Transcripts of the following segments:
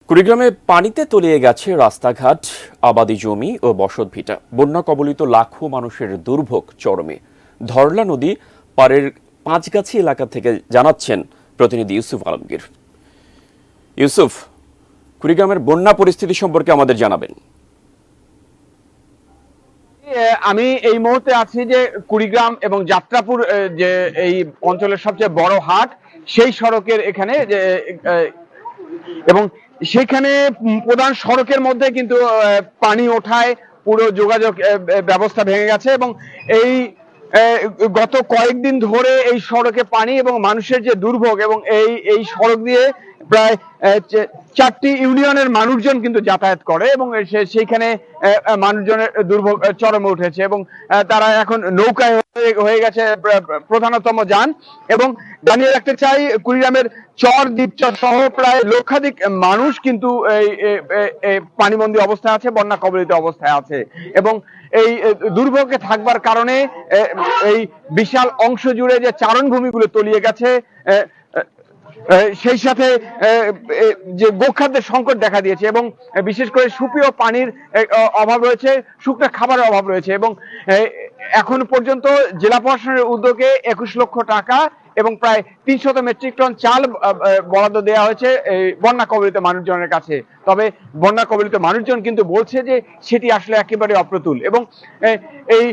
কুড়িগ্রামে পানিতে তলিয়ে গেছে রাস্তাঘাট, আবাদি জমি ও বসতভিটা। বন্যা কবলিত লাখো মানুষের দুর্ভোগ চরমে। ধরলা নদী পাড়ের পাঁচগাছি এলাকা থেকে জানাচ্ছেন প্রতিনিধি ইউসুফ আলমগীর। ইউসুফ, কুড়িগ্রামের বন্যা পরিস্থিতি সম্পর্কে আমাদের জানাবেন। আমি এই মুহূর্তে আছি যে কুড়িগ্রাম এবং যাত্রাপুর যে এই অঞ্চলের সবচেয়ে বড় হাট, সেই সড়কের এখানে যে এবং সেখানে প্রধান সড়কের মধ্যে কিন্তু পানি ওঠায় পুরো যোগাযোগ ব্যবস্থা ভেঙে গেছে এবং এই গত কয়েকদিন ধরে এই সড়কে পানি এবং মানুষের যে দুর্ভোগ এবং এই সড়ক দিয়ে প্রায় 4টি ইউনিয়নের মানুষজন কিন্তু যাতায়াত করে এবং সেইখানে মানুষজনের দুর্ভোগ চরমে উঠেছে এবং তারা এখন নৌকায় হয়ে গেছে প্রধানতম যান। এবং জানিয়ে রাখতে চাই, কুড়িগ্রামের চর দ্বীপচর সহ প্রায় লক্ষাধিক মানুষ কিন্তু এই পানিবন্দী অবস্থায় আছে, বন্যা কবলিত অবস্থায় আছে এবং এই দুর্ভোগে থাকবার কারণে এই বিশাল অংশ জুড়ে যে চারণভূমিগুলো তলিয়ে গেছে, সেই সাথে যে গোখাদ্যের সংকট দেখা দিয়েছে এবং বিশেষ করে সুপেয় পানির অভাব রয়েছে, শুকনো খাবারের অভাব রয়েছে এবং এখন পর্যন্ত জেলা প্রশাসনের উদ্যোগে 21 লক্ষ টাকা এবং প্রায় 300 মেট্রিক টন চাল বরাদ্দ দেওয়া হয়েছে এই বন্যা কবলিত মানুষজনের কাছে। তবে বন্যা কবলিত মানুষজন কিন্তু বলছে যে সেটি আসলে একেবারে অপ্রতুল এবং এই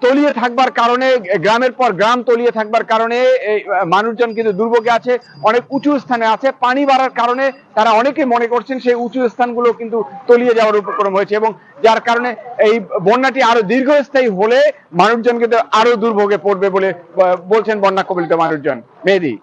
তলিয়ে থাকবার কারণে, গ্রামের পর গ্রাম তলিয়ে থাকবার কারণে এই মানুষজন কিন্তু দুর্ভোগে আছে। অনেক উঁচু স্থানে আছে, পানি বাড়ার কারণে তারা অনেকে মনে করছেন সেই উঁচু স্থানগুলো কিন্তু তলিয়ে যাওয়ার উপক্রম হয়েছে এবং যার কারণে এই বন্যাটি আরো দীর্ঘস্থায়ী হলে মানুষজন কিন্তু আরো দুর্ভোগে পড়বে বলে বলছেন বন্যা কবলিত মানুষজন। মেহেদী।